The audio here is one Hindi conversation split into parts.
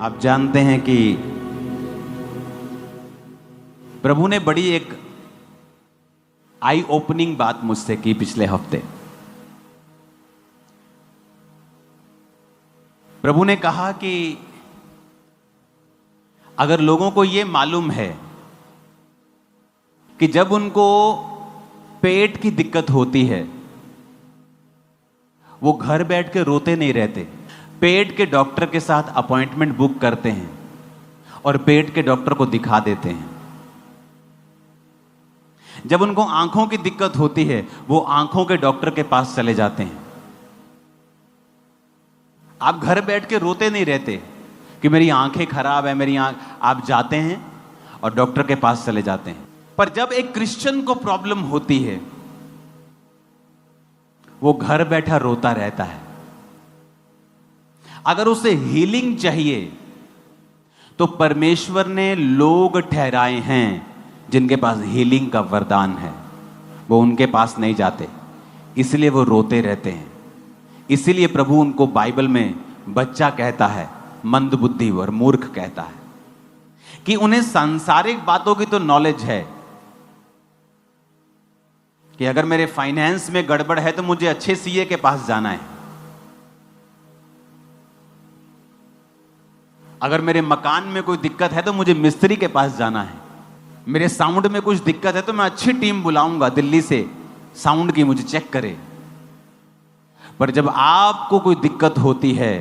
आप जानते हैं कि प्रभु ने बड़ी एक आई ओपनिंग बात मुझसे की पिछले हफ्ते। प्रभु ने कहा कि अगर लोगों को यह मालूम है कि जब उनको पेट की दिक्कत होती है वो घर बैठ के रोते नहीं रहते, पेट के डॉक्टर के साथ अपॉइंटमेंट बुक करते हैं और पेट के डॉक्टर को दिखा देते हैं। जब उनको आंखों की दिक्कत होती है वो आंखों के डॉक्टर के पास चले जाते हैं। आप घर बैठ के रोते नहीं रहते कि मेरी आंखें खराब है, मेरी आंख, आप जाते हैं और डॉक्टर के पास चले जाते हैं। पर जब एक क्रिश्चियन को प्रॉब्लम होती है वो घर बैठा रोता रहता है। अगर उसे हीलिंग चाहिए तो परमेश्वर ने लोग ठहराए हैं जिनके पास हीलिंग का वरदान है, वो उनके पास नहीं जाते, इसलिए वो रोते रहते हैं। इसीलिए प्रभु उनको बाइबल में बच्चा कहता है, मंदबुद्धि और मूर्ख कहता है कि उन्हें सांसारिक बातों की तो नॉलेज है कि अगर मेरे फाइनेंस में गड़बड़ है तो मुझे अच्छे सीए के पास जाना है, अगर मेरे मकान में कोई दिक्कत है तो मुझे मिस्त्री के पास जाना है, मेरे साउंड में कुछ दिक्कत है तो मैं अच्छी टीम बुलाऊंगा दिल्ली से साउंड की मुझे चेक करे। पर जब आपको कोई दिक्कत होती है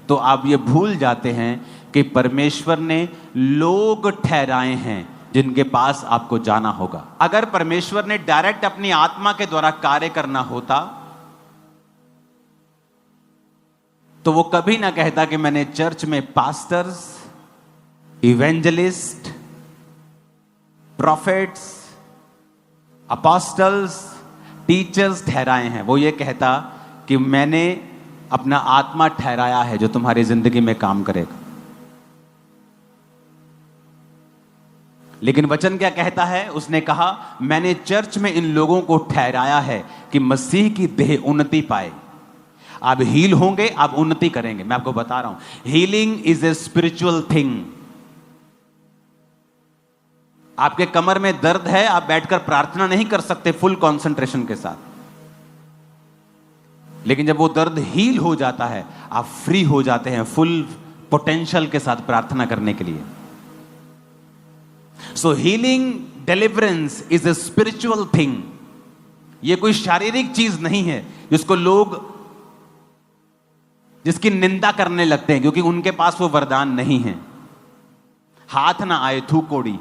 तो आप ये भूल जाते हैं कि परमेश्वर ने लोग ठहराए हैं जिनके पास आपको जाना होगा। अगर परमेश्वर ने डायरेक्ट अपनी आत्मा के द्वारा कार्य करना होता तो वो कभी ना कहता कि मैंने चर्च में pastors, evangelist, profits, apostles, teachers ठहराए हैं। वो ये कहता कि मैंने अपना आत्मा ठहराया है जो तुम्हारी जिंदगी में काम करेगा। लेकिन वचन क्या कहता है? उसने कहा मैंने चर्च में इन लोगों को ठहराया है कि मसीह की देह उन्नति पाए। आप हील होंगे, आप उन्नति करेंगे। मैं आपको बता रहा हूं, healing is a spiritual thing. आपके कमर में दर्द है, आप बैठकर प्रार्थना नहीं कर सकते फुल कंसंट्रेशन के साथ, लेकिन जब वो दर्द हील हो जाता है आप फ्री हो जाते हैं फुल पोटेंशियल के साथ प्रार्थना करने के लिए। सो healing, deliverance is a spiritual thing. ये कोई शारीरिक चीज नहीं है जिसको लोग, जिसकी निंदा करने लगते हैं क्योंकि उनके पास वो वरदान नहीं है। हाथ ना आए थू कोड़ी।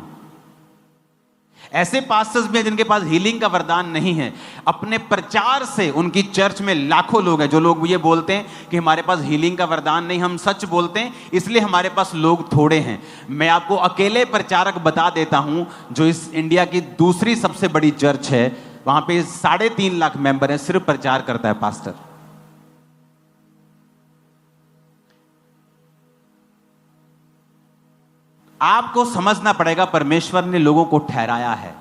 ऐसे पास्टर्स भी हैं जिनके पास हीलिंग का वरदान नहीं है। अपने प्रचार से उनकी चर्च में लाखों लोग हैं जो लोग ये बोलते हैं कि हमारे पास हीलिंग का वरदान नहीं, हम सच बोलते हैं इसलिए हमारे पास लोग थोड़े हैं। मैं आपको अकेले प्रचारक बता देता हूं जो इस इंडिया की दूसरी सबसे बड़ी चर्च है, वहां पे 3.5 लाख मेंबर हैं, सिर्फ प्रचार करता है पास्टर। आपको समझना पड़ेगा परमेश्वर ने लोगों को ठहराया है।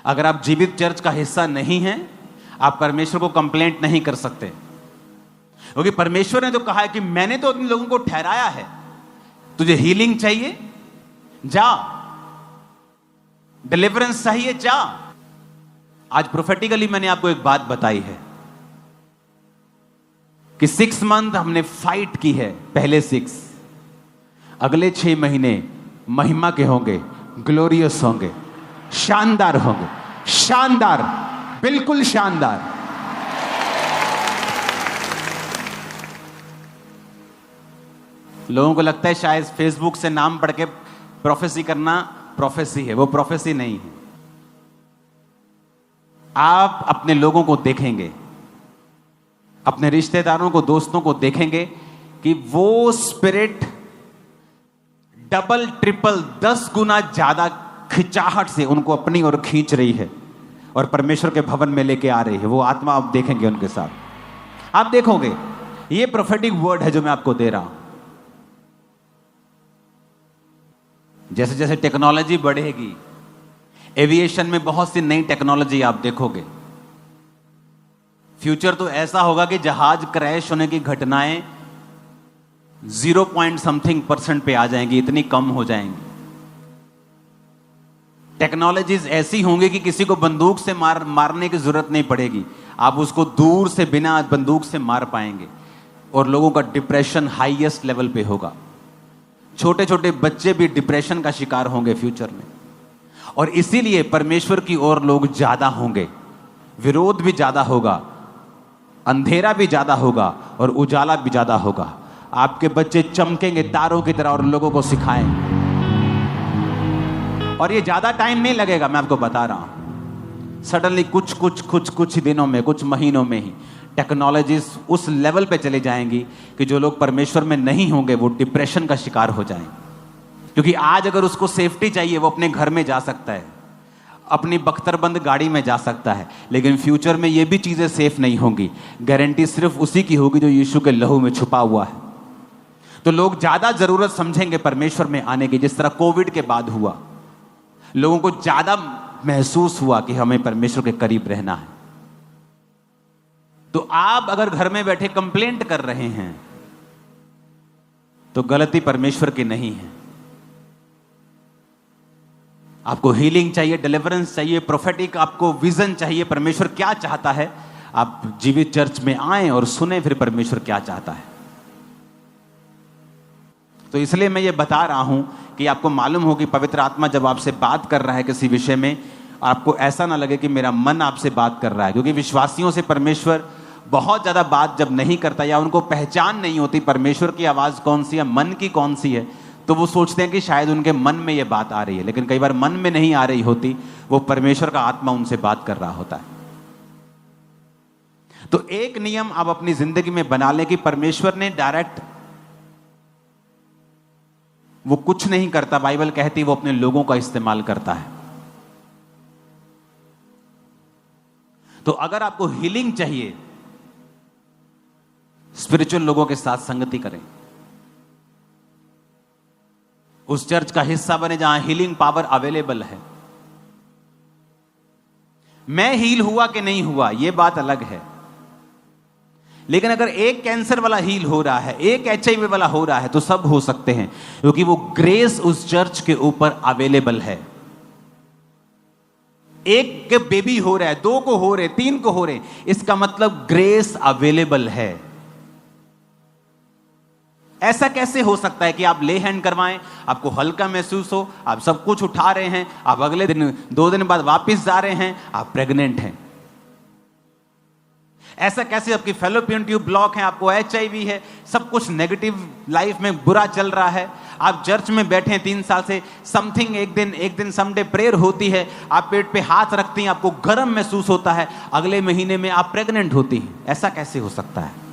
अगर आप जीवित चर्च का हिस्सा नहीं हैं, आप परमेश्वर को कंप्लेंट नहीं कर सकते, क्योंकि परमेश्वर ने तो कहा है कि मैंने तो उन लोगों को ठहराया है। तुझे हीलिंग चाहिए, जा। डिलीवरेंस चाहिए, जा। आज प्रोफेटिकली मैंने आपको एक बात बताई है कि 6 मंथ हमने फाइट की है, पहले 6, अगले 6 महीने महिमा के होंगे, ग्लोरियस होंगे, शानदार होंगे, शानदार, बिल्कुल शानदार। लोगों को लगता है शायद फेसबुक से नाम पढ़ के प्रोफेसी करना प्रोफेसी है, वो प्रोफेसी नहीं है। आप अपने लोगों को देखेंगे, अपने रिश्तेदारों को, दोस्तों को देखेंगे कि वो स्पिरिट डबल, ट्रिपल, 10 गुना ज्यादा खिंचाहट से उनको अपनी ओर खींच रही है और परमेश्वर के भवन में लेके आ रही है। वो आत्मा आप देखेंगे उनके साथ, आप देखोगे। ये प्रोफेटिक वर्ड है जो मैं आपको दे रहा हूं। जैसे जैसे टेक्नोलॉजी बढ़ेगी, एविएशन में बहुत सी नई टेक्नोलॉजी आप देखोगे। फ्यूचर तो ऐसा होगा कि जहाज क्रैश होने की घटनाएं 0% पे आ जाएंगी, इतनी कम हो जाएंगी। टेक्नोलॉजीज ऐसी होंगी कि किसी को बंदूक से मारने की जरूरत नहीं पड़ेगी, आप उसको दूर से बिना बंदूक से मार पाएंगे। और लोगों का डिप्रेशन हाईएस्ट लेवल पे होगा, छोटे छोटे बच्चे भी डिप्रेशन का शिकार होंगे फ्यूचर में। और इसीलिए परमेश्वर की ओर लोग ज्यादा होंगे, विरोध भी ज्यादा होगा, अंधेरा भी ज्यादा होगा और उजाला भी ज्यादा होगा। आपके बच्चे चमकेंगे तारों की तरह और लोगों को सिखाएंगे। और ये ज्यादा टाइम नहीं लगेगा, मैं आपको बता रहा हूं। सडनली कुछ दिनों में, कुछ महीनों में ही टेक्नोलॉजीज उस लेवल पे चले जाएंगी कि जो लोग परमेश्वर में नहीं होंगे वो डिप्रेशन का शिकार हो जाएंगे। क्योंकि आज अगर उसको सेफ्टी चाहिए वो अपने घर में जा सकता है, अपनी बख्तरबंद गाड़ी में जा सकता है, लेकिन फ्यूचर में ये भी चीजें सेफ नहीं होंगी। गारंटी सिर्फ उसी की होगी जो यीशु के लहू में छुपा हुआ है। तो लोग ज्यादा जरूरत समझेंगे परमेश्वर में आने की। जिस तरह कोविड के बाद हुआ, लोगों को ज्यादा महसूस हुआ कि हमें परमेश्वर के करीब रहना है। तो आप अगर घर में बैठे कंप्लेंट कर रहे हैं तो गलती परमेश्वर की नहीं है। आपको हीलिंग चाहिए, डिलीवरेंस चाहिए, प्रोफेटिक आपको विजन चाहिए, परमेश्वर क्या चाहता है, आप जीवित चर्च में आएं और सुने फिर परमेश्वर क्या चाहता है। तो इसलिए मैं ये बता रहा हूं कि आपको मालूम हो कि पवित्र आत्मा जब आपसे बात कर रहा है किसी विषय में, आपको ऐसा ना लगे कि मेरा मन आपसे बात कर रहा है। क्योंकि विश्वासियों से परमेश्वर बहुत ज्यादा बात जब नहीं करता या उनको पहचान नहीं होती परमेश्वर की आवाज कौन सी है, मन की कौन सी है, तो वो सोचते हैं कि शायद उनके मन में ये बात आ रही है। लेकिन कई बार मन में नहीं आ रही होती, वो परमेश्वर का आत्मा उनसे बात कर रहा होता है। तो एक नियम आप अपनी जिंदगी में बना लें कि परमेश्वर ने डायरेक्ट वो कुछ नहीं करता, बाइबल कहती वो अपने लोगों का इस्तेमाल करता है। तो अगर आपको हीलिंग चाहिए, स्पिरिचुअल लोगों के साथ संगति करें, उस चर्च का हिस्सा बने जहां हीलिंग पावर अवेलेबल है। मैं हील हुआ कि नहीं हुआ यह बात अलग है, लेकिन अगर एक कैंसर वाला हील हो रहा है, एक HIV वाला हो रहा है, तो सब हो सकते हैं, क्योंकि वो ग्रेस उस चर्च के ऊपर अवेलेबल है। एक के बेबी हो रहा है, 2 को हो रहे, 3 को हो रहे, इसका मतलब ग्रेस अवेलेबल है। ऐसा कैसे हो सकता है कि आप ले हैंड करवाएं, आपको हल्का महसूस हो, आप सब कुछ उठा रहे हैं, आप अगले दिन 2 दिन बाद वापस जा रहे हैं, आप प्रेग्नेंट हैं? ऐसा कैसे? आपकी फैलोपियन ट्यूब ब्लॉक है, आपको HIV है, सब कुछ नेगेटिव लाइफ में बुरा चल रहा है, आप चर्च में बैठे हैं 3 साल से, समथिंग एक दिन समडे प्रेयर होती है, आप पेट पे हाथ रखती हैं, आपको गर्म महसूस होता है, अगले महीने में आप प्रेग्नेंट होती हैं। ऐसा कैसे हो सकता है?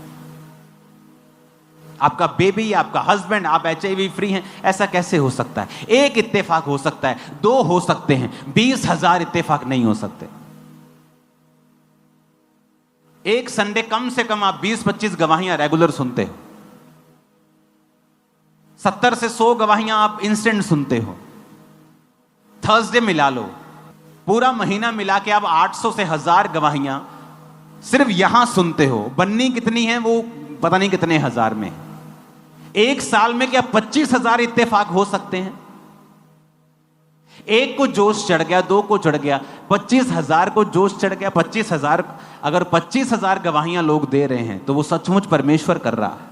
आपका बेबी, आपका हस्बैंड, आप HIV फ्री हैं, ऐसा कैसे हो सकता है? एक इत्तेफाक हो सकता है, 2 हो सकते हैं, 20,000 इत्तेफाक नहीं हो सकते। एक संडे कम से कम आप 20-25 गवाहियां रेगुलर सुनते हो, 70 से 100 गवाहियां आप इंस्टेंट सुनते हो। थर्सडे मिला लो, पूरा महीना मिला के आप 800 से 1000 गवाहियां सिर्फ यहां सुनते हो। बन्नी कितनी है वो पता नहीं कितने हजार में। एक साल में क्या 25,000 इत्तेफाक हो सकते हैं? एक को जोश चढ़ गया, 2 को चढ़ गया, 25,000 को जोश चढ़ गया। 25,000, अगर 25,000 गवाहियां लोग दे रहे हैं तो वो सचमुच परमेश्वर कर रहा है।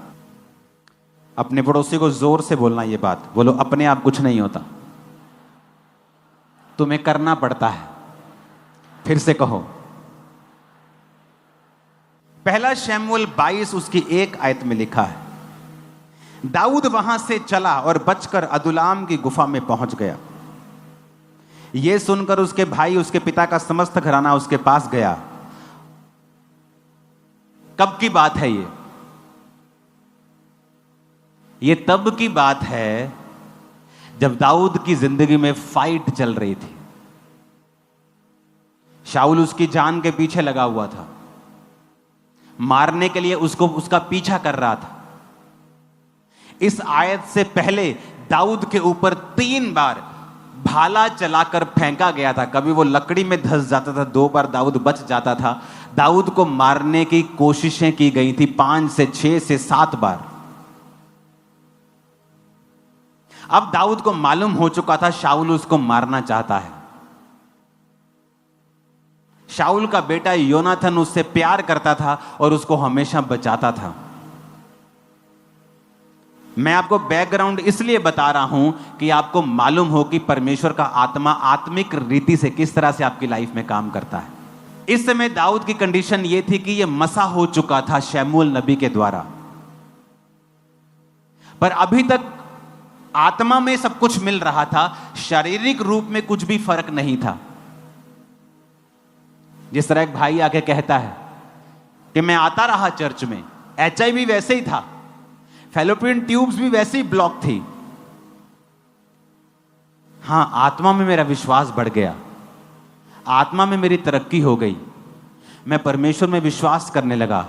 अपने पड़ोसी को जोर से बोलना ये बात, बोलो अपने आप कुछ नहीं होता, तुम्हें करना पड़ता है। फिर से कहो, पहला शमूएल 22 उसकी 1 आयत में लिखा है, दाऊद वहां से चला और बचकर अदुल्लाम की गुफा में पहुंच गया। यह सुनकर उसके भाई, उसके पिता का समस्त घराना उसके पास गया। कब की बात है ये तब की बात है जब दाऊद की जिंदगी में फाइट चल रही थी। शाऊल उसकी जान के पीछे लगा हुआ था, मारने के लिए उसका पीछा कर रहा था। इस आयत से पहले दाऊद के ऊपर 3 बार भाला चलाकर फेंका गया था। कभी वो लकड़ी में धंस जाता था, 2 बार दाऊद बच जाता था। दाऊद को मारने की कोशिशें की गई थी 5 से 6 से 7 बार। अब दाऊद को मालूम हो चुका था शाऊल उसको मारना चाहता है। शाऊल का बेटा योनाथन उससे प्यार करता था और उसको हमेशा बचाता था। मैं आपको बैकग्राउंड इसलिए बता रहा हूं कि आपको मालूम हो कि परमेश्वर का आत्मा आत्मिक रीति से किस तरह से आपकी लाइफ में काम करता है। इस समय दाऊद की कंडीशन यह थी कि यह मसा हो चुका था शमूएल नबी के द्वारा, पर अभी तक आत्मा में सब कुछ मिल रहा था, शारीरिक रूप में कुछ भी फर्क नहीं था। जिस तरह एक भाई आके कहता है कि मैं आता रहा चर्च में, HIV वैसे ही था, फैलोपियन ट्यूब्स भी वैसे ही ब्लॉक थी, हां आत्मा में मेरा विश्वास बढ़ गया, आत्मा में मेरी तरक्की हो गई, मैं परमेश्वर में विश्वास करने लगा,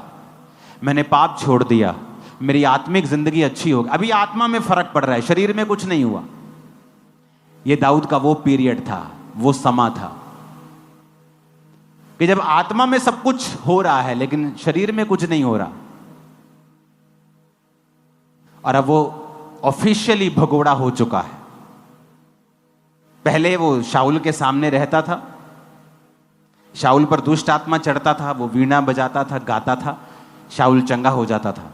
मैंने पाप छोड़ दिया, मेरी आत्मिक जिंदगी अच्छी हो गई। अभी आत्मा में फर्क पड़ रहा है, शरीर में कुछ नहीं हुआ। यह दाऊद का वो पीरियड था, वो समा था कि जब आत्मा में सब कुछ हो रहा है लेकिन शरीर में कुछ नहीं हो रहा। और अब वो ऑफिशियली भगोड़ा हो चुका है। पहले वो शाऊल के सामने रहता था, शाऊल पर दुष्ट आत्मा चढ़ता था, वो वीणा बजाता था, गाता था, शाऊल चंगा हो जाता था।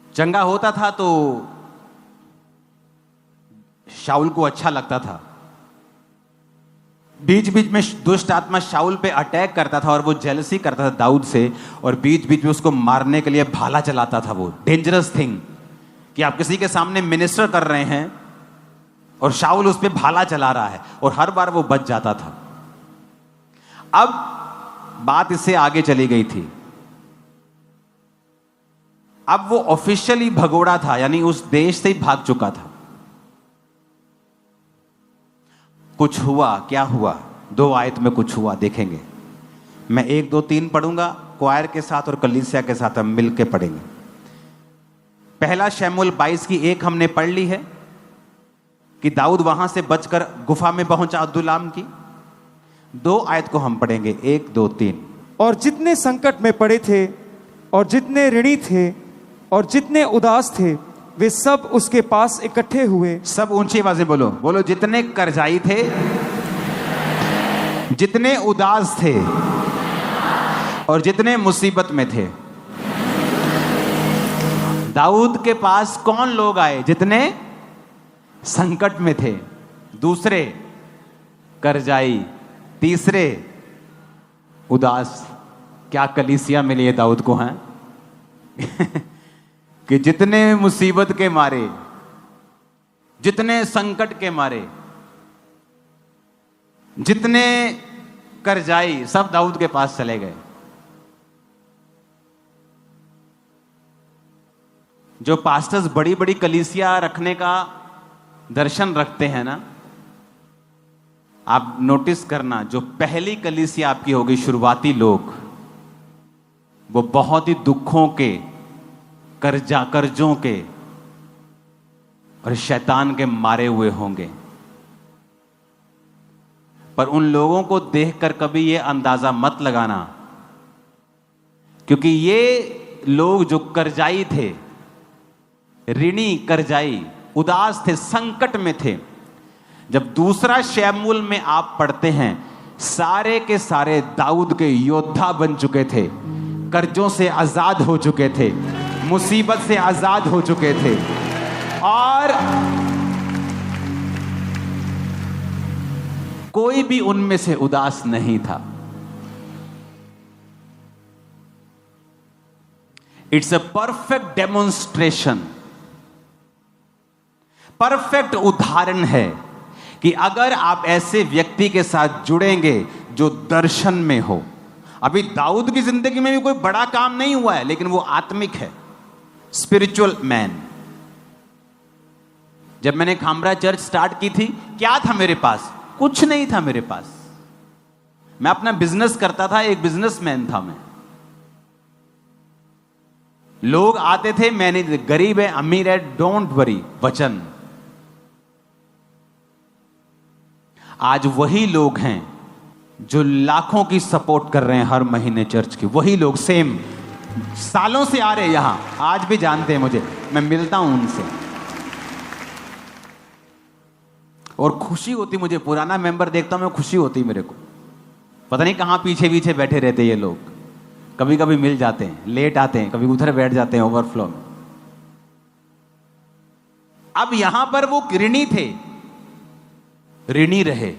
चंगा होता था तो शाऊल को अच्छा लगता था। बीच बीच में दुष्ट आत्मा शाऊल पे अटैक करता था और वो जेलसी करता था दाऊद से, और बीच बीच में उसको मारने के लिए भाला चलाता था। वो डेंजरस थिंग कि आप किसी के सामने मिनिस्टर कर रहे हैं और शाऊल उस पे भाला चला रहा है, और हर बार वो बच जाता था। अब बात इससे आगे चली गई थी। अब वो ऑफिशियली भगोड़ा था, यानी उस देश से ही भाग चुका था। कुछ हुआ, क्या हुआ? 2 आयत में कुछ हुआ, देखेंगे। मैं 1, 2, 3 पढ़ूंगा क्वायर के साथ और कलीसिया के साथ हम मिलके पढ़ेंगे। पहला शमूएल 22 की 1 हमने पढ़ ली है कि दाऊद वहां से बचकर गुफा में पहुंचा अदुल्लाम की। 2 आयत को हम पढ़ेंगे, 1, 2, 3। और जितने संकट में पड़े थे और जितने ऋणी थे और जितने उदास थे, वे सब उसके पास इकट्ठे हुए। सब ऊंची आवाजें बोलो, बोलो। जितने कर्जाई थे, जितने उदास थे और जितने मुसीबत में थे, दाऊद के पास कौन लोग आए? जितने संकट में थे, दूसरे कर्जाई, तीसरे उदास। क्या कलीसिया मिली है दाऊद को, हैं? कि जितने मुसीबत के मारे, जितने संकट के मारे, जितने कर्जाई, सब दाऊद के पास चले गए। जो पास्टर्स बड़ी बड़ी कलीसिया रखने का दर्शन रखते हैं ना, आप नोटिस करना, जो पहली कलीसिया आपकी होगी, शुरुआती लोग, वो बहुत ही दुखों के, कर्जों के और शैतान के मारे हुए होंगे। पर उन लोगों को देखकर कभी ये अंदाजा मत लगाना, क्योंकि ये लोग जो कर्जाई थे, ऋणी कर्जाई, उदास थे, संकट में थे, जब दूसरा शमूएल में आप पढ़ते हैं, सारे के सारे दाऊद के योद्धा बन चुके थे, कर्जों से आजाद हो चुके थे, मुसीबत से आजाद हो चुके थे, और कोई भी उनमें से उदास नहीं था। It's a perfect demonstration, perfect उदाहरण है कि अगर आप ऐसे व्यक्ति के साथ जुड़ेंगे जो दर्शन में हो। अभी दाऊद की जिंदगी में भी कोई बड़ा काम नहीं हुआ है, लेकिन वो आत्मिक है, स्पिरिचुअल मैन। जब मैंने खामरा चर्च स्टार्ट की थी, क्या था मेरे पास? कुछ नहीं था मेरे पास। मैं अपना बिजनेस करता था, एक बिजनेसमैन था मैं। लोग आते थे, मैंने गरीब है, अमीर है, डोंट वरी, वचन। आज वही लोग हैं जो लाखों की सपोर्ट कर रहे हैं हर महीने चर्च की, वही लोग सेम सालों से आ रहे यहां, आज भी जानते हैं मुझे, मैं मिलता हूं उनसे और खुशी होती मुझे। पुराना मेंबर देखता हूं मैं, खुशी होती मेरे को। पता नहीं कहां पीछे पीछे बैठे रहते ये लोग, कभी कभी मिल जाते हैं, लेट आते हैं, कभी उधर बैठ जाते हैं ओवरफ्लो में। अब यहां पर वो ऋणी थे, ऋणी रहे,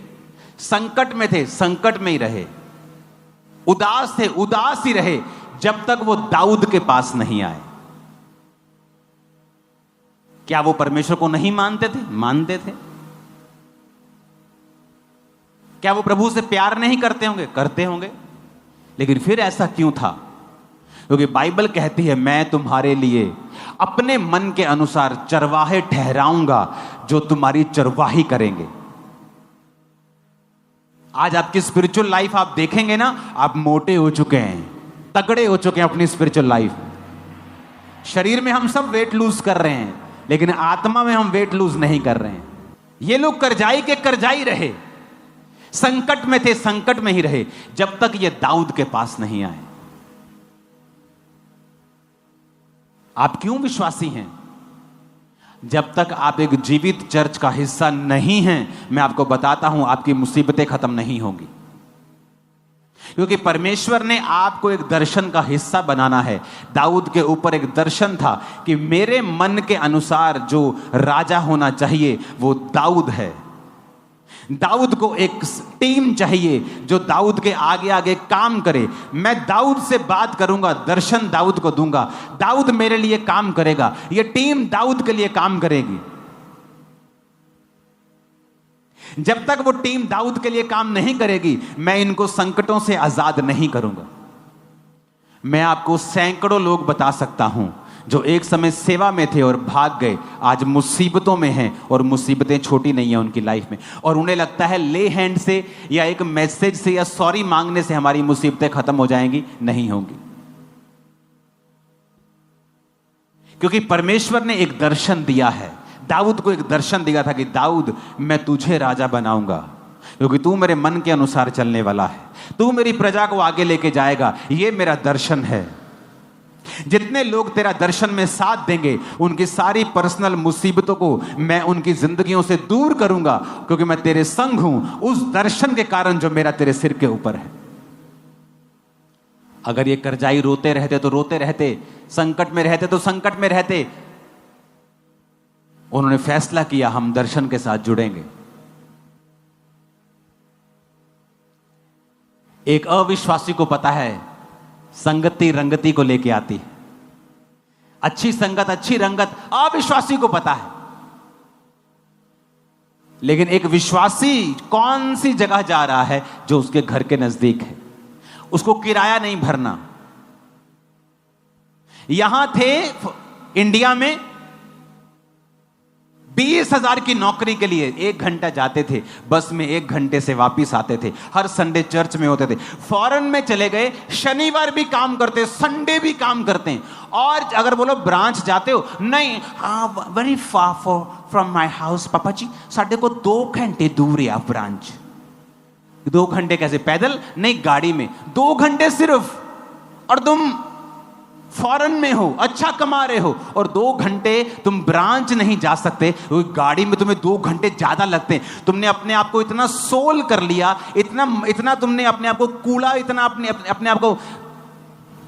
संकट में थे, संकट में ही रहे, उदास थे, उदास ही रहे, जब तक वो दाऊद के पास नहीं आए। क्या वो परमेश्वर को नहीं मानते थे? मानते थे। क्या वो प्रभु से प्यार नहीं करते होंगे? करते होंगे। लेकिन फिर ऐसा क्यों था? क्योंकि बाइबल कहती है, मैं तुम्हारे लिए अपने मन के अनुसार चरवाहे ठहराऊंगा जो तुम्हारी चरवाही करेंगे। आज आपकी स्पिरिचुअल लाइफ आप देखेंगे ना, आप मोटे हो चुके हैं, तगड़े हो चुके हैं अपनी स्पिरिचुअल लाइफ। शरीर में हम सब वेट लूज कर रहे हैं, लेकिन आत्मा में हम वेट लूज नहीं कर रहे हैं। ये लोग करजाई के करजाई रहे, संकट में थे, संकट में ही रहे, जब तक ये दाऊद के पास नहीं आए। आप क्यों विश्वासी हैं? जब तक आप एक जीवित चर्च का हिस्सा नहीं हैं, मैं आपको बताता हूं, आपकी मुसीबतें खत्म नहीं होंगी। क्योंकि परमेश्वर ने आपको एक दर्शन का हिस्सा बनाना है। दाऊद के ऊपर एक दर्शन था कि मेरे मन के अनुसार जो राजा होना चाहिए वो दाऊद है। दाऊद को एक टीम चाहिए जो दाऊद के आगे आगे काम करे। मैं दाऊद से बात करूंगा, दर्शन दाऊद को दूंगा, दाऊद मेरे लिए काम करेगा, यह टीम दाऊद के लिए काम करेगी। जब तक वो टीम दाऊद के लिए काम नहीं करेगी, मैं इनको संकटों से आजाद नहीं करूंगा। मैं आपको सैकड़ों लोग बता सकता हूं जो एक समय सेवा में थे और भाग गए, आज मुसीबतों में हैं, और मुसीबतें छोटी नहीं है उनकी लाइफ में, और उन्हें लगता है ले हैंड से या एक मैसेज से या सॉरी मांगने से हमारी मुसीबतें खत्म हो जाएंगी। नहीं होंगी। क्योंकि परमेश्वर ने एक दर्शन दिया है, दाऊद को एक दर्शन दिया था कि दाऊद, मैं तुझे राजा बनाऊंगा क्योंकि तू मेरे मन के अनुसार चलने वाला है, तू मेरी प्रजा को आगे लेके जाएगा। ये मेरा दर्शन है। जितने लोग तेरा दर्शन में साथ देंगे, उनकी सारी पर्सनल मुसीबतों को मैं उनकी जिंदगियों से दूर करूंगा, क्योंकि मैं तेरे संग हूं उस दर्शन के कारण जो मेरा तेरे सिर के ऊपर है। अगर ये करजाई रोते रहते तो रोते रहते, संकट में रहते तो संकट में रहते। उन्होंने फैसला किया, हम दर्शन के साथ जुड़ेंगे। एक अविश्वासी को पता है संगति रंगति को लेके आती है। अच्छी संगत, अच्छी रंगत अविश्वासी को पता है। लेकिन एक विश्वासी कौन सी जगह जा रहा है? जो उसके घर के नजदीक है। उसको किराया नहीं भरना। यहां थे इंडिया में 20,000 की नौकरी के लिए 1 घंटा जाते थे, बस में 1 घंटे से वापिस आते थे, हर संडे चर्च में होते थे। फॉरेन में चले गए, शनिवार भी काम करते, संडे भी काम करते हैं। और अगर बोलो ब्रांच जाते हो, नहीं, very far from my house पापा जी, साढ़े को 2 घंटे दूर है ब्रांच। 2 घंटे कैसे? पैदल नहीं, गाड़ी में 2 घंटे सिर्फ। और तुम फॉरेन में हो, अच्छा कमा रहे हो, और 2 घंटे तुम ब्रांच नहीं जा सकते, गाड़ी में तुम्हें 2 घंटे ज्यादा लगते हैं। तुमने अपने आप को इतना सोल कर लिया, इतना तुमने अपने आप को कूड़ा, इतना अपने आप को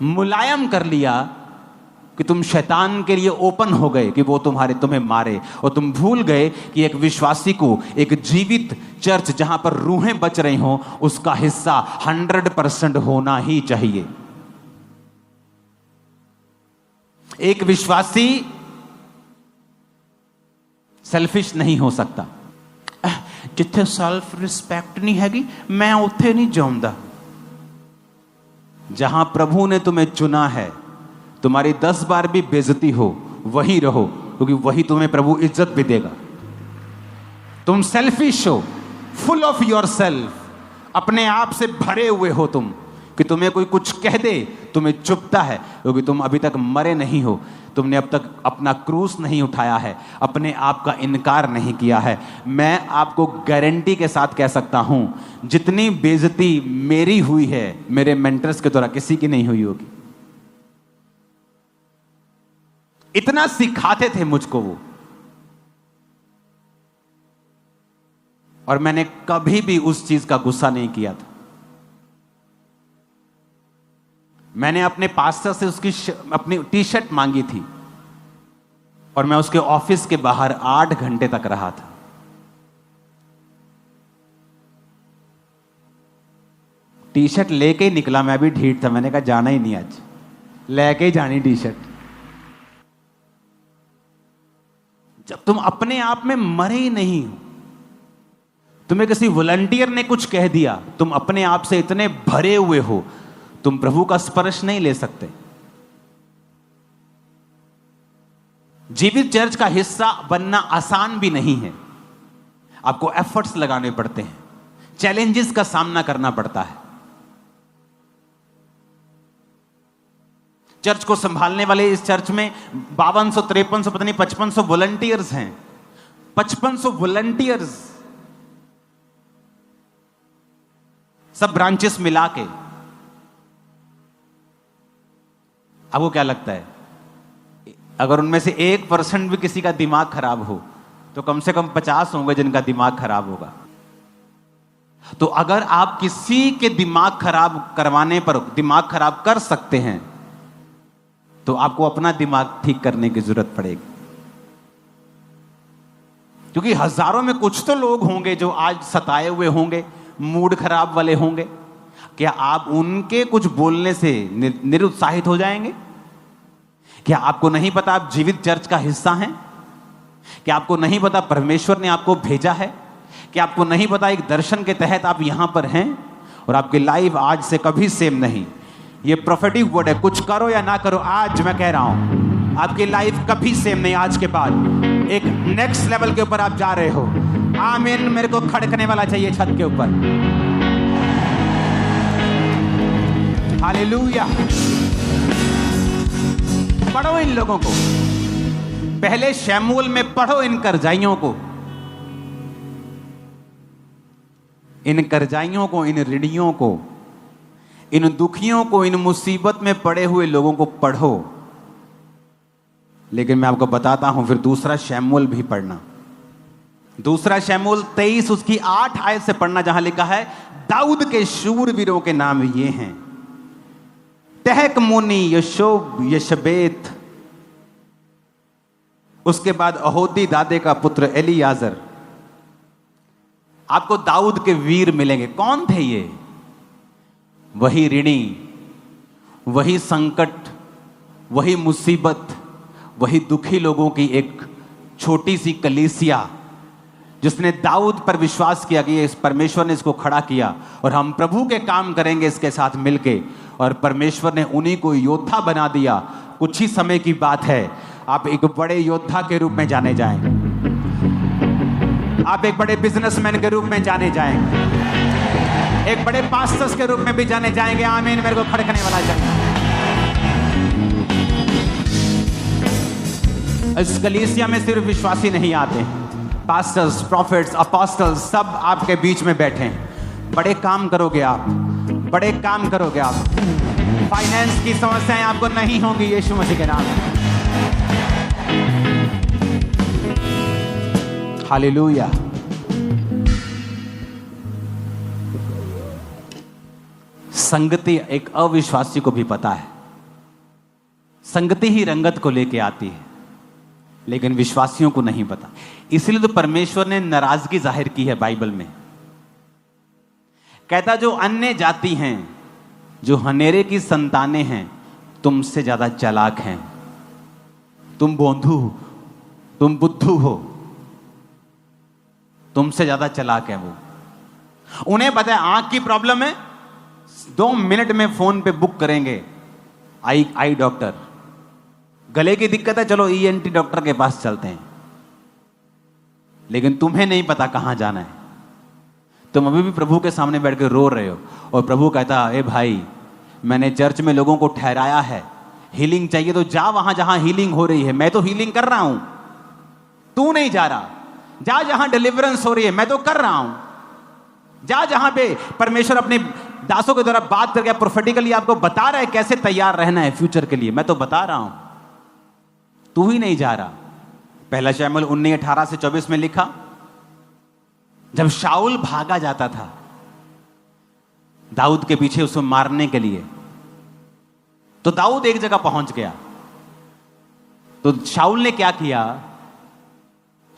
मुलायम कर लिया कि तुम शैतान के लिए ओपन हो गए कि वो तुम्हें मारे। और तुम भूल गए कि एक विश्वासी को एक जीवित चर्च जहां पर रूहें बच रही हों, उसका हिस्सा 100% होना ही चाहिए। एक विश्वासी सेल्फिश नहीं हो सकता। जिथे सेल्फ रिस्पेक्ट नहीं हैगी, मैं उथे नहीं जाऊंगा। जहां प्रभु ने तुम्हें चुना है, तुम्हारी 10 बार भी बेइज्जती हो, वही रहो, क्योंकि वही तुम्हें प्रभु इज्जत भी देगा। तुम सेल्फिश हो, फुल ऑफ योर सेल्फ, अपने आप से भरे हुए हो तुम, कि तुम्हें कोई कुछ कह दे तुम्हें चुभता है, क्योंकि तुम अभी तक मरे नहीं हो। तुमने अब तक अपना क्रूस नहीं उठाया है, अपने आप का इनकार नहीं किया है। मैं आपको गारंटी के साथ कह सकता हूं, जितनी बेइज्जती मेरी हुई है, मेरे मेंटर्स के द्वारा किसी की नहीं हुई होगी। इतना सिखाते थे मुझको वो, और मैंने कभी भी उस चीज का गुस्सा नहीं किया था। मैंने अपने पास्टर से उसकी अपनी टी शर्ट मांगी थी और मैं उसके ऑफिस के बाहर 8 घंटे तक रहा था। टी शर्ट लेके ही निकला, मैं भी ढीठ था, मैंने कहा जाना ही नहीं, आज लेके ही जानी टी शर्ट। जब तुम अपने आप में मरे ही नहीं हो, तुम्हें किसी वॉलंटियर ने कुछ कह दिया, तुम अपने आप से इतने भरे हुए हो, तुम प्रभु का स्पर्श नहीं ले सकते। जीवित चर्च का हिस्सा बनना आसान भी नहीं है, आपको एफर्ट्स लगाने पड़ते हैं, चैलेंजेस का सामना करना पड़ता है। चर्च को संभालने वाले इस चर्च में 5200, 5300, पता नहीं 5500 वॉलंटियर्स हैं। 5500 वॉलंटियर्स, सब ब्रांचेस मिला के। आपको क्या लगता है, अगर उनमें से 1% भी किसी का दिमाग खराब हो तो कम से कम 50 होंगे जिनका दिमाग खराब होगा। तो अगर आप किसी के दिमाग खराब करवाने पर दिमाग खराब कर सकते हैं, तो आपको अपना दिमाग ठीक करने की जरूरत पड़ेगी। क्योंकि हजारों में कुछ तो लोग होंगे जो आज सताए हुए होंगे, मूड खराब वाले होंगे। क्या आप उनके कुछ बोलने से निरुत्साहित हो जाएंगे? क्या आपको नहीं पता आप जीवित चर्च का हिस्सा हैं? क्या आपको नहीं पता परमेश्वर ने आपको भेजा है? क्या आपको नहीं पता एक दर्शन के तहत आप यहां पर हैं और आपकी लाइफ आज से कभी सेम नहीं? ये प्रोफेटिक वर्ड है, कुछ करो या ना करो, आज मैं कह रहा हूं आपकी लाइफ कभी सेम नहीं। आज के बाद एक नेक्स्ट लेवल के ऊपर आप जा रहे हो। आमीन। मेरे को खड़कने वाला चाहिए छत के ऊपर। हालेलुया। पढ़ो इन लोगों को, पहले शमूएल में पढ़ो इन करजाइयों को, इन करजाइयों को, इन ऋणियों को, इन दुखियों को, इन मुसीबत में पड़े हुए लोगों को पढ़ो। लेकिन मैं आपको बताता हूं, फिर दूसरा शमूएल भी पढ़ना। दूसरा शमूएल 23 उसकी 8 आयत से पढ़ना, जहां लिखा है दाऊद के शूरवीरों के नाम ये हैं, तहकमोनी, यशोब, यशबेत, उसके बाद अहोदी दादे का पुत्र एलियाजर। आपको दाऊद के वीर मिलेंगे। कौन थे ये? वही ऋणी, वही संकट, वही मुसीबत, वही दुखी लोगों की एक छोटी सी कलीसिया, जिसने दाऊद पर विश्वास किया कि इस परमेश्वर ने इसको खड़ा किया और हम प्रभु के काम करेंगे इसके साथ मिलके, और परमेश्वर ने उन्हीं को योद्धा बना दिया। कुछ ही समय की बात है, आप एक बड़े योद्धा के रूप में जाने जाएंगे, आप एक बड़े बिजनेसमैन के रूप में जाने जाएंगे, एक बड़े पास्टर्स के रूप में भी जाने जाएंगे। आमीन। मेरे को खड़कने वाला चाहिए। इस कलीसिया में सिर्फ विश्वासी नहीं आते, पास्टर्स, प्रॉफिट्स, अपोस्टल्स सब आपके बीच में बैठे हैं। बड़े काम करोगे आप, बड़े काम करोगे आप। फाइनेंस की समस्याएं आपको नहीं होंगी यीशु मसीह के नाम में। हालेलुया। संगति एक अविश्वासी को भी पता है, संगति ही रंगत को लेके आती है, लेकिन विश्वासियों को नहीं पता। इसलिए तो परमेश्वर ने नाराजगी जाहिर की है बाइबल में। कहता जो अन्य जाति हैं, जो हनेरे की संतानें हैं, तुमसे ज्यादा चालाक हैं, तुम बोंधू हो, तुम बुद्धू हो, तुमसे ज्यादा चालाक है वो। उन्हें पता है आंख की प्रॉब्लम है, 2 मिनट में फोन पे बुक करेंगे आई डॉक्टर। गले की दिक्कत है, चलो ENT डॉक्टर के पास चलते हैं। लेकिन तुम्हें नहीं पता कहां जाना है, तुम अभी भी प्रभु के सामने बैठ के रो रहे हो, और प्रभु कहता है ए भाई, मैंने चर्च में लोगों को ठहराया है, हीलिंग चाहिए तो जा वहां जहां हीलिंग हो रही है, मैं तो हीलिंग कर रहा हूं, तू नहीं जा रहा। जा जहां डिलीवरेंस हो रही है, मैं तो कर रहा हूं। जा जहां पे परमेश्वर अपने दासों के द्वारा बात करके प्रोफेटिकली आपको बता रहा है कैसे तैयार रहना है फ्यूचर के लिए, मैं तो बता रहा हूं। तू ही नहीं जा रहा। पहला शमूएल 19:18-24 में लिखा, जब शाऊल भागा जाता था दाऊद के पीछे उसको मारने के लिए, तो दाऊद एक जगह पहुंच गया। तो शाऊल ने क्या किया?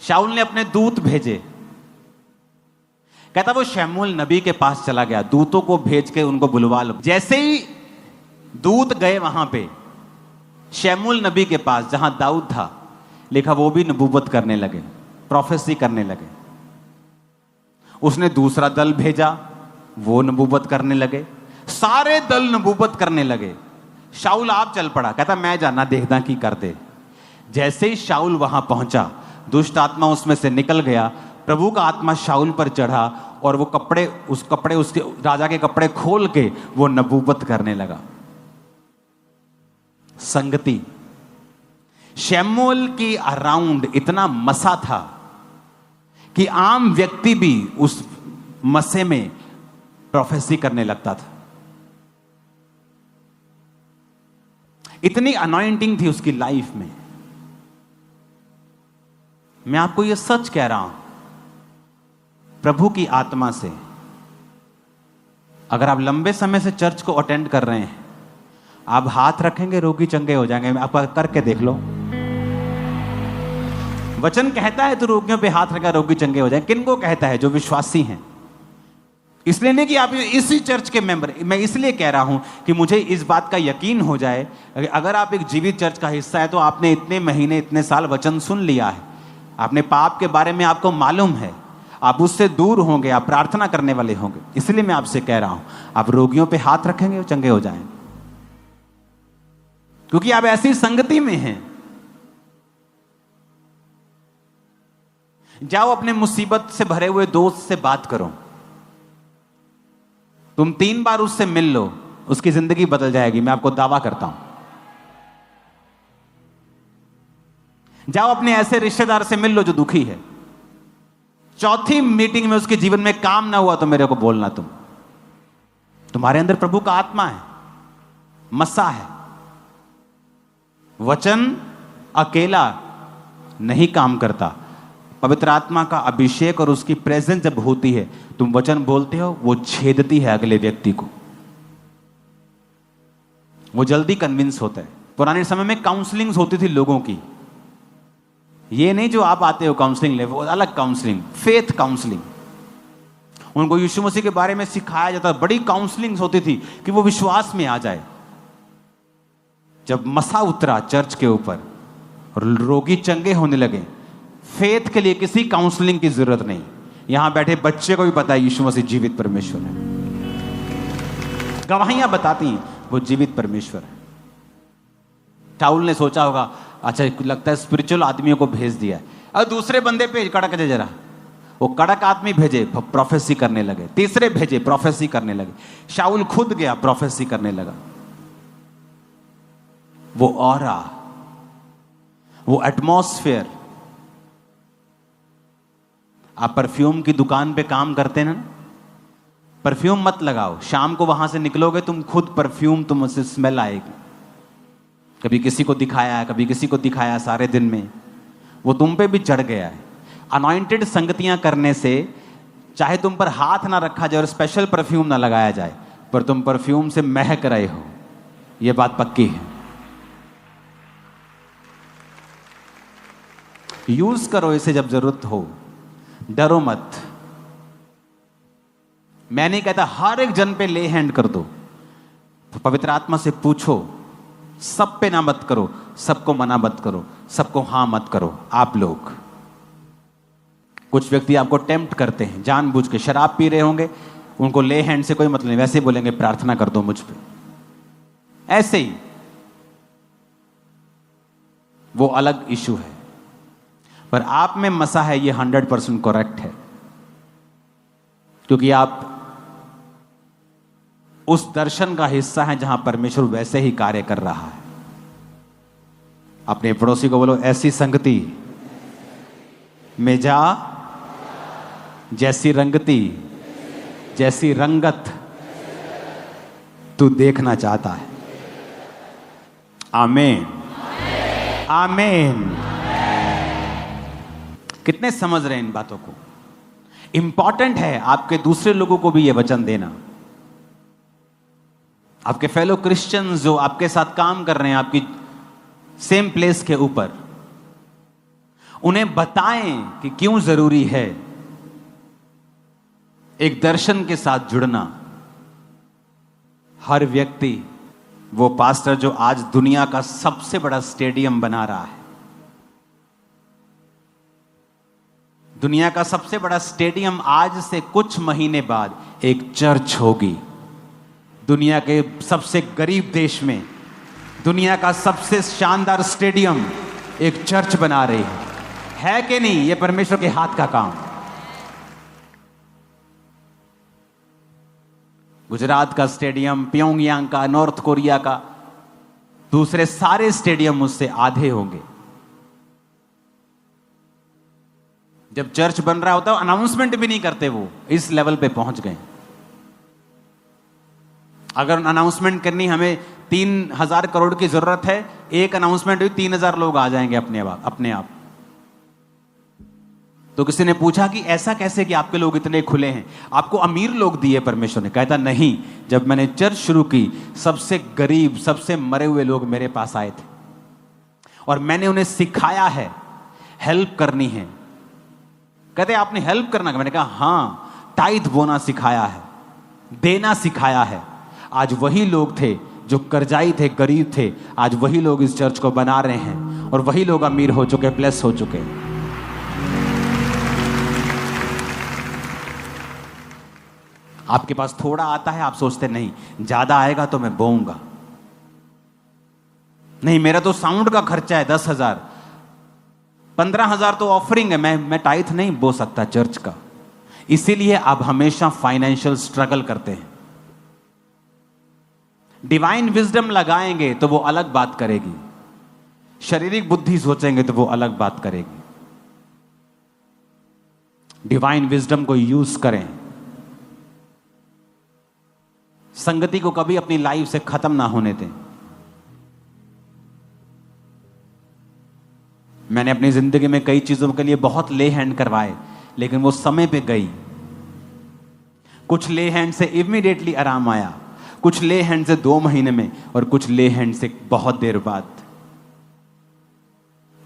शाऊल ने अपने दूत भेजे। कहता वो शमूएल नबी के पास चला गया, दूतों को भेज के उनको बुलवा लो। जैसे ही दूत गए वहां पे शमूएल नबी के पास जहां दाऊद था, लिखा वो भी नबूवत करने लगे, प्रोफेसी करने लगे। उसने दूसरा दल भेजा, वो नबूवत करने लगे, सारे दल नबूवत करने लगे। शाऊल आप चल पड़ा, कहता मैं जाना देखदा की कर दे। जैसे ही शाऊल वहां पहुंचा, दुष्ट आत्मा उसमें से निकल गया, प्रभु का आत्मा शाऊल पर चढ़ा और वो कपड़े उसके राजा के कपड़े खोल के वो नबूवत करने लगा। संगति, शमूएल की अराउंड इतना मसा था कि आम व्यक्ति भी उस मसे में प्रोफेसी करने लगता था। इतनी अनॉइंटिंग थी उसकी लाइफ में। मैं आपको यह सच कह रहा हूं, प्रभु की आत्मा से अगर आप लंबे समय से चर्च को अटेंड कर रहे हैं, आप हाथ रखेंगे रोगी चंगे हो जाएंगे। आप करके देख लो, वचन कहता है तो रोगियों पे हाथ रखा रोगी चंगे हो जाए। किन को कहता है? जो विश्वासी हैं। इसलिए नहीं कि आप इसी चर्च के मेंबर, मैं इसलिए कह रहा हूं कि मुझे इस बात का यकीन हो जाए, अगर आप एक जीवित चर्च का हिस्सा है तो आपने इतने महीने इतने साल वचन सुन लिया है, आपने पाप के बारे में आपको मालूम है, आप उससे दूर होंगे, आप प्रार्थना करने वाले होंगे। इसलिए मैं आपसे कह रहा हूं, आप रोगियों पे हाथ रखेंगे वो चंगे हो जाएं, क्योंकि आप ऐसी संगति में हैं। जाओ अपने मुसीबत से भरे हुए दोस्त से बात करो, तुम 3 बार उससे मिल लो, उसकी जिंदगी बदल जाएगी, मैं आपको दावा करता हूं। जाओ अपने ऐसे रिश्तेदार से मिल लो जो दुखी है, 4थी मीटिंग में उसके जीवन में काम ना हुआ तो मेरे को बोलना। तुम्हारे अंदर प्रभु का आत्मा है, मसा है। वचन अकेला नहीं काम करता, पवित्र आत्मा का अभिषेक और उसकी प्रेजेंस जब होती है, तुम वचन बोलते हो, वो छेदती है अगले व्यक्ति को, वो जल्दी कन्विंस होता है। पुराने समय में काउंसलिंग्स होती थी लोगों की, ये नहीं जो आप आते हो काउंसलिंग ले, वो अलग काउंसलिंग, फेथ काउंसलिंग। उनको यीशु मसीह के बारे में सिखाया जाता, बड़ी काउंसलिंग्स होती थी कि वो विश्वास में आ जाए। जब मसा उतरा चर्च के ऊपर और रोगी चंगे होने लगे, फेथ के लिए किसी काउंसलिंग की जरूरत नहीं। यहां बैठे बच्चे को भी पता है यीशु मसीह जीवित परमेश्वर है, गवाहियां बताती हैं वो जीवित परमेश्वर है। शाऊल ने सोचा होगा, अच्छा लगता है स्पिरिचुअल आदमियों को भेज दिया है, और दूसरे बंदे भेज, कड़क दे जरा। वो कड़क आदमी भेजे, प्रोफेसी करने लगे। तीसरे भेजे, प्रोफेसी करने लगे। शाऊल खुद गया, प्रोफेसी करने लगा। वो ऑरा, वो एटमॉस्फेयर। आप परफ्यूम की दुकान पे काम करते ना, परफ्यूम मत लगाओ, शाम को वहां से निकलोगे तुम खुद परफ्यूम, तुम उससे स्मेल आएगी। कभी किसी को दिखाया, कभी किसी को दिखाया, सारे दिन में वो तुम पे भी चढ़ गया है। अनॉइंटेड संगतियां करने से चाहे तुम पर हाथ ना रखा जाए और स्पेशल परफ्यूम ना लगाया जाए, पर तुम परफ्यूम से महक रहे हो, यह बात पक्की है। यूज करो इसे जब जरूरत हो, डरो मत। मैं नहीं कहता हर एक जन पे ले हैंड कर दो, पवित्र आत्मा से पूछो, सब पे ना मत करो, सबको मना मत करो, सबको हां मत करो। आप लोग, कुछ व्यक्ति आपको टेम्प्ट करते हैं, जानबूझ के शराब पी रहे होंगे, उनको ले हैंड से कोई मतलब नहीं, वैसे बोलेंगे प्रार्थना कर दो मुझ पे, ऐसे ही, वो अलग इशू है। पर आप में मसा है, ये 100% करेक्ट है, क्योंकि आप उस दर्शन का हिस्सा है जहां परमेश्वर वैसे ही कार्य कर रहा है। अपने पड़ोसी को बोलो, ऐसी संगति में जा जैसी रंगती, जैसी रंगत तू देखना चाहता है। आमीन, आमीन। कितने समझ रहे हैं इन बातों को? इंपॉर्टेंट है आपके दूसरे लोगों को भी यह वचन देना। आपके फेलो क्रिश्चियंस जो आपके साथ काम कर रहे हैं आपकी सेम प्लेस के ऊपर, उन्हें बताएं कि क्यों जरूरी है एक दर्शन के साथ जुड़ना। हर व्यक्ति, वो पास्टर जो आज दुनिया का सबसे बड़ा स्टेडियम बना रहा है, दुनिया का सबसे बड़ा स्टेडियम आज से कुछ महीने बाद एक चर्च होगी। दुनिया के सबसे गरीब देश में दुनिया का सबसे शानदार स्टेडियम एक चर्च बना रही है कि नहीं? यह परमेश्वर के हाथ का काम। गुजरात का स्टेडियम, प्योंगयांग का, नॉर्थ कोरिया का, दूसरे सारे स्टेडियम उससे आधे होंगे। जब चर्च बन रहा होता है अनाउंसमेंट भी नहीं करते, वो इस लेवल पे पहुंच गए। अगर अनाउंसमेंट करनी हमें 3000 करोड़ की जरूरत है, एक अनाउंसमेंट हुई 3000 लोग आ जाएंगे अपने आप। तो किसी ने पूछा कि ऐसा कैसे कि आपके लोग इतने खुले हैं? आपको अमीर लोग दिए परमेश्वर ने? कहता नहीं, जब मैंने चर्च शुरू की सबसे गरीब, सबसे मरे हुए लोग मेरे पास आए थे और मैंने उन्हें सिखाया है हेल्प करनी है। कहते आपने हेल्प करना? मैंने कहा हां, टाइथ बोना सिखाया है, देना सिखाया है। आज वही लोग थे जो कर्जाई थे, गरीब थे, आज वही लोग इस चर्च को बना रहे हैं और वही लोग अमीर हो चुके, ब्लेस हो चुके। आपके पास थोड़ा आता है, आप सोचते नहीं ज्यादा आएगा तो मैं बोऊंगा। नहीं, मेरा तो साउंड का खर्चा है 10,000, 15,000 तो ऑफरिंग है, मैं टाइथ नहीं बो सकता चर्च का। इसीलिए आप हमेशा फाइनेंशियल स्ट्रगल करते हैं। डिवाइन विजडम लगाएंगे तो वो अलग बात करेगी, शारीरिक बुद्धि सोचेंगे तो वो अलग बात करेगी। डिवाइन विजडम को यूज करें। संगति को कभी अपनी लाइफ से खत्म ना होने दें। मैंने अपनी जिंदगी में कई चीजों के लिए बहुत ले हैंड करवाए, लेकिन वो समय पे गई। कुछ ले हैंड से इमीडिएटली आराम आया, कुछ ले हैंड से 2 महीने में, और कुछ ले हैंड से बहुत देर बाद।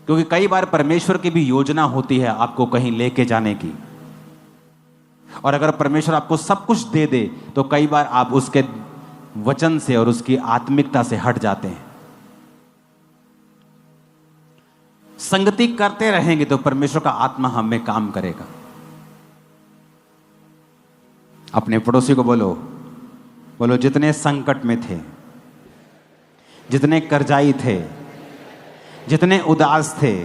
क्योंकि कई बार परमेश्वर की भी योजना होती है आपको कहीं लेके जाने की, और अगर परमेश्वर आपको सब कुछ दे दे तो कई बार आप उसके वचन से और उसकी आत्मिकता से हट जाते हैं। संगति करते रहेंगे तो परमेश्वर का आत्मा हम में काम करेगा। अपने पड़ोसी को बोलो जितने संकट में थे, जितने कर्जाई थे, जितने उदास थे,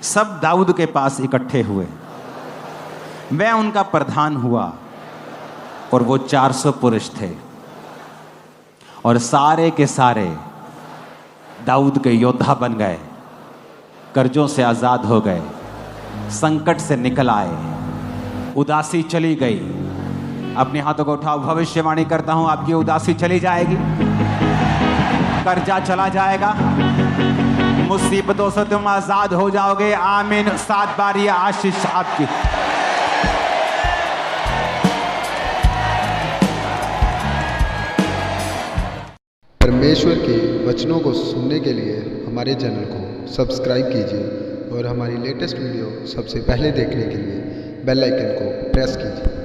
सब दाऊद के पास इकट्ठे हुए। मैं उनका प्रधान हुआ और वो 400 पुरुष थे और सारे के सारे दाऊद के योद्धा बन गए, कर्जों से आजाद हो गए, संकट से निकल आए, उदासी चली गई। अपने हाथों को उठाओ, भविष्यवाणी करता हूं आपकी उदासी चली जाएगी, कर्जा चला जाएगा, मुसीबतों से तुम आजाद हो जाओगे। आमीन। 7 बार ये आशीष आपकी। परमेश्वर के वचनों को सुनने के लिए हमारे चैनल को सब्सक्राइब कीजिए और हमारी लेटेस्ट वीडियो सबसे पहले देखने के लिए बेल आइकन को प्रेस कीजिए।